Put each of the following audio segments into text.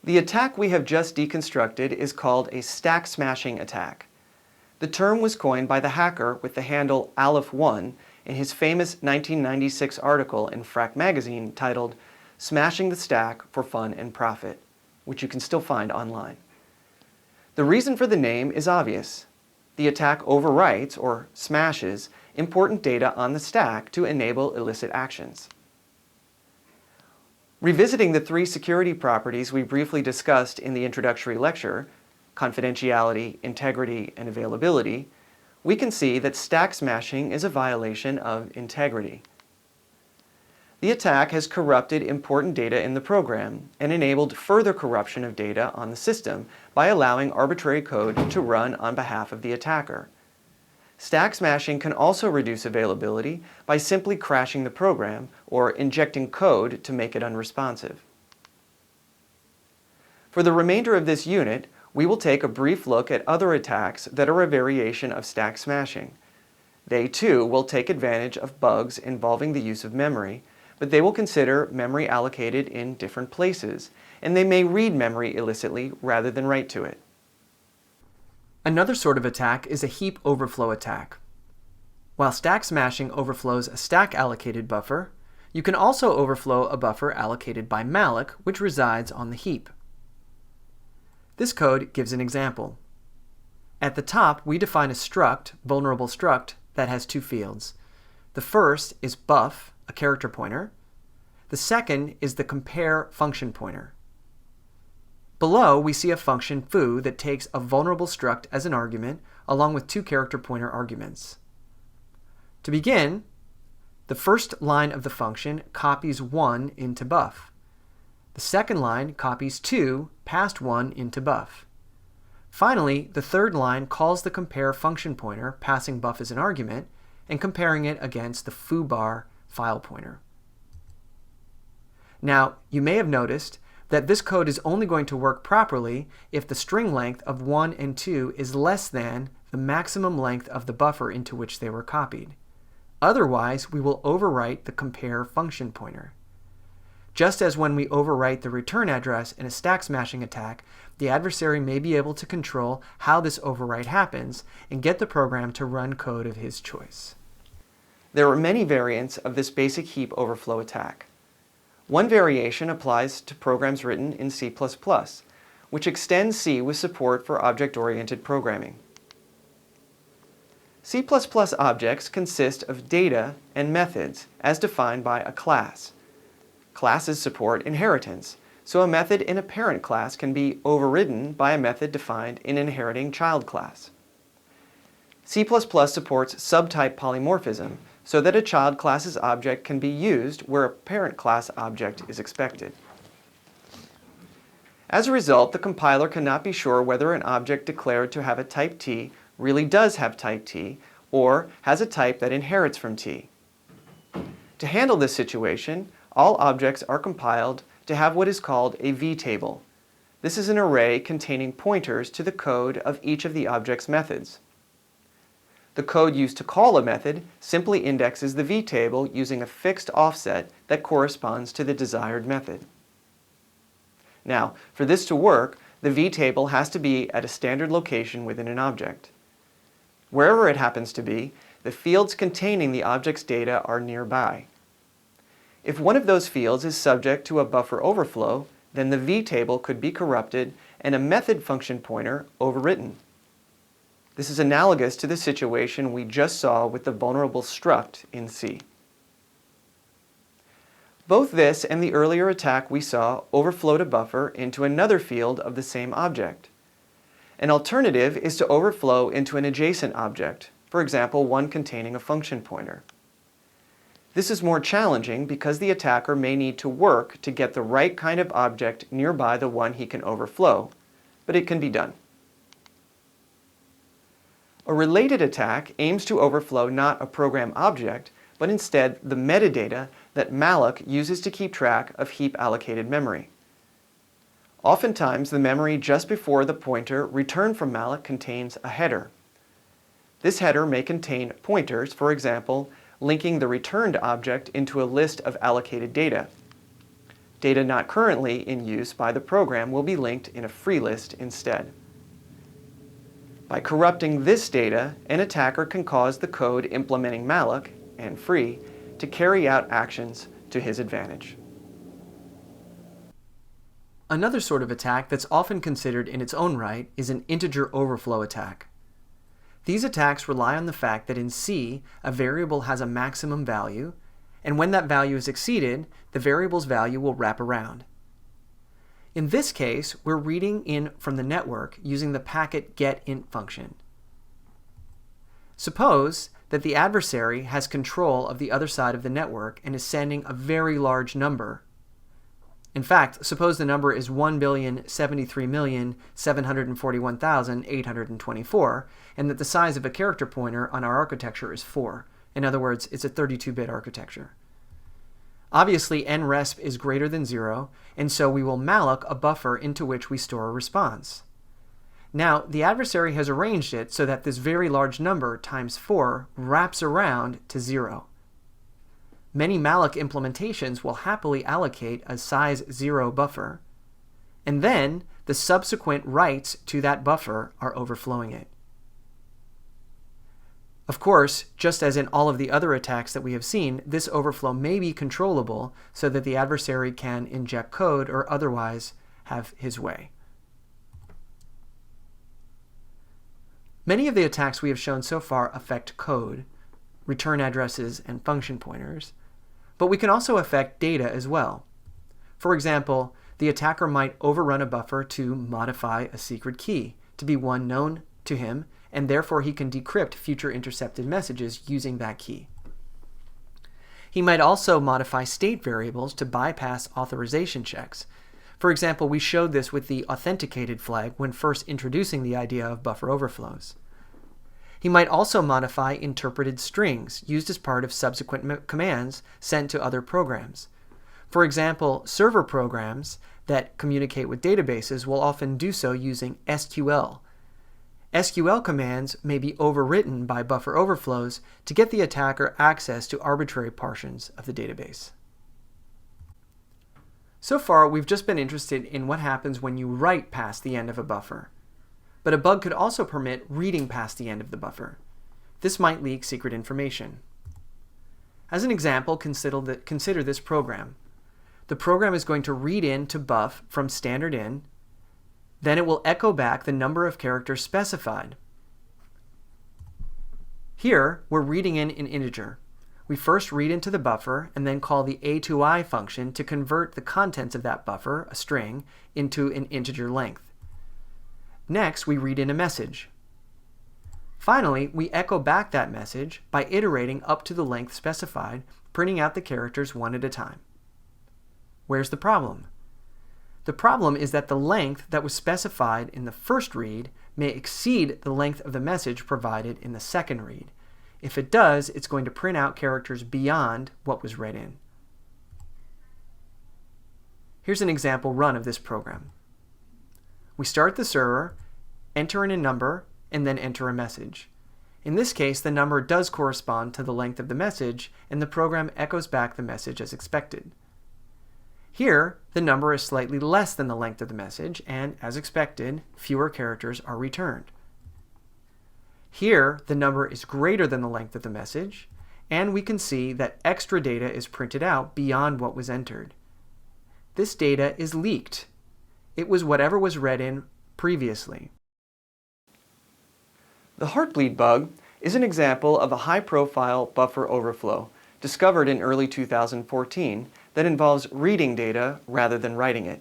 The attack we have just deconstructed is called a stack smashing attack. The term was coined by the hacker with the handle Aleph1 in his famous 1996 article in Phrack magazine titled "Smashing the Stack for Fun and Profit," which you can still find online. The reason for the name is obvious. The attack overwrites, or smashes, important data on the stack to enable illicit actions. Revisiting the three security properties we briefly discussed in the introductory lecture, confidentiality, integrity, and availability, we can see that stack smashing is a violation of integrity. The attack has corrupted important data in the program and enabled further corruption of data on the system by allowing arbitrary code to run on behalf of the attacker. Stack smashing can also reduce availability by simply crashing the program or injecting code to make it unresponsive. For the remainder of this unit, we will take a brief look at other attacks that are a variation of stack smashing. They too will take advantage of bugs involving the use of memory, but they will consider memory allocated in different places, and they may read memory illicitly rather than write to it. Another sort of attack is a heap overflow attack. While stack smashing overflows a stack allocated buffer, you can also overflow a buffer allocated by malloc, which resides on the heap. This code gives an example. At the top, we define a struct, vulnerable struct, that has two fields. The first is buff, a character pointer. The second is the compare function pointer. Below, we see a function foo that takes a vulnerable struct as an argument, along with two character pointer arguments. To begin, the first line of the function copies 1 into buff. The second line copies 2 past 1 into buff. Finally, the third line calls the compare function pointer, passing buff as an argument, and comparing it against the foobar file pointer. Now, you may have noticed that this code is only going to work properly if the string length of 1 and 2 is less than the maximum length of the buffer into which they were copied. Otherwise, we will overwrite the compare function pointer. Just as when we overwrite the return address in a stack smashing attack, the adversary may be able to control how this overwrite happens and get the program to run code of his choice. There are many variants of this basic heap overflow attack. One variation applies to programs written in C++, which extends C with support for object-oriented programming. C++ objects consist of data and methods as defined by a class. Classes support inheritance, so a method in a parent class can be overridden by a method defined in an inheriting child class. C++ supports subtype polymorphism, so that a child class's object can be used where a parent class object is expected. As a result, the compiler cannot be sure whether an object declared to have a type T really does have type T, or has a type that inherits from T. To handle this situation, all objects are compiled to have what is called a vtable. This is an array containing pointers to the code of each of the object's methods. The code used to call a method simply indexes the vtable using a fixed offset that corresponds to the desired method. Now, for this to work, the vtable has to be at a standard location within an object. Wherever it happens to be, the fields containing the object's data are nearby. If one of those fields is subject to a buffer overflow, then the vtable could be corrupted and a method function pointer overwritten. This is analogous to the situation we just saw with the vulnerable struct in C. Both this and the earlier attack we saw overflowed a buffer into another field of the same object. An alternative is to overflow into an adjacent object, for example, one containing a function pointer. This is more challenging because the attacker may need to work to get the right kind of object nearby the one he can overflow, but it can be done. A related attack aims to overflow not a program object, but instead the metadata that malloc uses to keep track of heap allocated memory. Oftentimes, the memory just before the pointer returned from malloc contains a header. This header may contain pointers, for example, linking the returned object into a list of allocated data. Data not currently in use by the program will be linked in a free list instead. By corrupting this data, an attacker can cause the code implementing malloc and free to carry out actions to his advantage. Another sort of attack that's often considered in its own right is an integer overflow attack. These attacks rely on the fact that in C, a variable has a maximum value, and when that value is exceeded, the variable's value will wrap around. In this case, we're reading in from the network using the packet getInt function. Suppose that the adversary has control of the other side of the network and is sending a very large number. In fact, suppose the number is 1,073,741,824, and that the size of a character pointer on our architecture is 4. In other words, it's a 32-bit architecture. Obviously, nresp is greater than 0, and so we will malloc a buffer into which we store a response. Now, the adversary has arranged it so that this very large number times 4 wraps around to 0. Many malloc implementations will happily allocate a size 0 buffer, and then the subsequent writes to that buffer are overflowing it. Of course, just as in all of the other attacks that we have seen, this overflow may be controllable so that the adversary can inject code or otherwise have his way. Many of the attacks we have shown so far affect code, return addresses, and function pointers, but we can also affect data as well. For example, the attacker might overrun a buffer to modify a secret key to be one known to him, and therefore he can decrypt future intercepted messages using that key. He might also modify state variables to bypass authorization checks. For example, we showed this with the authenticated flag when first introducing the idea of buffer overflows. He might also modify interpreted strings used as part of subsequent commands sent to other programs. For example, server programs that communicate with databases will often do so using SQL. SQL commands may be overwritten by buffer overflows to get the attacker access to arbitrary portions of the database. So far, we've just been interested in what happens when you write past the end of a buffer. But a bug could also permit reading past the end of the buffer. This might leak secret information. As an example, consider this program. The program is going to read in to buff from standard in. Then it will echo back the number of characters specified. Here, we're reading in an integer. We first read into the buffer and then call the a2i function to convert the contents of that buffer, a string, into an integer length. Next, we read in a message. Finally, we echo back that message by iterating up to the length specified, printing out the characters one at a time. Where's the problem? The problem is that the length that was specified in the first read may exceed the length of the message provided in the second read. If it does, it's going to print out characters beyond what was read in. Here's an example run of this program. We start the server, enter in a number, and then enter a message. In this case, the number does correspond to the length of the message, and the program echoes back the message as expected. Here, the number is slightly less than the length of the message, and as expected, fewer characters are returned. Here, the number is greater than the length of the message, and we can see that extra data is printed out beyond what was entered. This data is leaked. It was whatever was read in previously. The Heartbleed bug is an example of a high-profile buffer overflow discovered in early 2014 that involves reading data rather than writing it.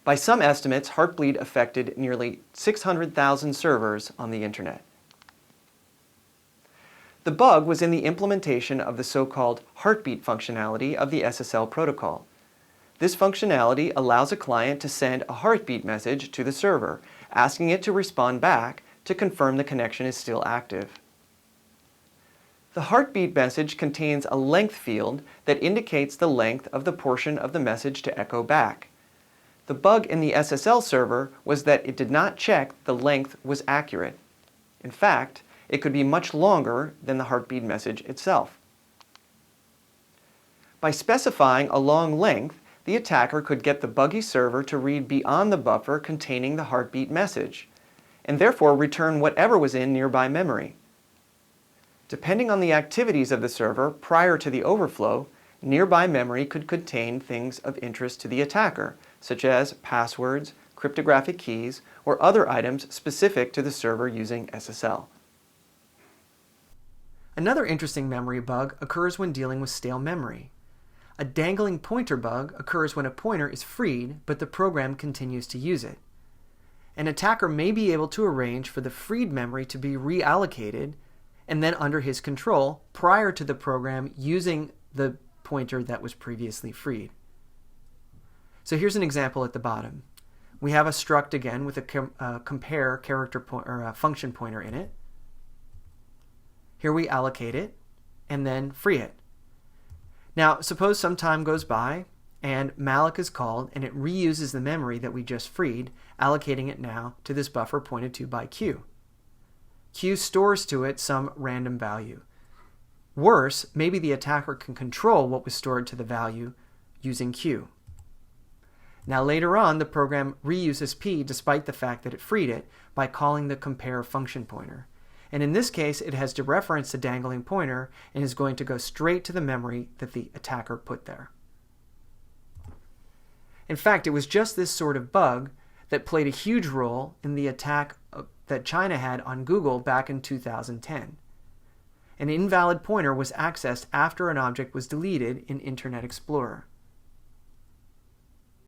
By some estimates, Heartbleed affected nearly 600,000 servers on the internet. The bug was in the implementation of the so-called heartbeat functionality of the SSL protocol. This functionality allows a client to send a heartbeat message to the server, asking it to respond back to confirm the connection is still active. The heartbeat message contains a length field that indicates the length of the portion of the message to echo back. The bug in the SSL server was that it did not check the length was accurate. In fact, it could be much longer than the heartbeat message itself. By specifying a long length, the attacker could get the buggy server to read beyond the buffer containing the heartbeat message, and therefore return whatever was in nearby memory. Depending on the activities of the server prior to the overflow, nearby memory could contain things of interest to the attacker, such as passwords, cryptographic keys, or other items specific to the server using SSL. Another interesting memory bug occurs when dealing with stale memory. A dangling pointer bug occurs when a pointer is freed, but the program continues to use it. An attacker may be able to arrange for the freed memory to be reallocated and then under his control prior to the program using the pointer that was previously freed. So here's an example at the bottom. We have a struct again with a compare character or a function pointer in it. Here we allocate it and then free it. Now suppose some time goes by and malloc is called and it reuses the memory that we just freed, allocating it now to this buffer pointed to by Q. Q stores to it some random value. Worse, maybe the attacker can control what was stored to the value using Q. Now later on, the program reuses P despite the fact that it freed it by calling the compare function pointer. And in this case, it has dereferenced the dangling pointer and is going to go straight to the memory that the attacker put there. In fact, it was just this sort of bug that played a huge role in the attack that China had on Google back in 2010. An invalid pointer was accessed after an object was deleted in Internet Explorer.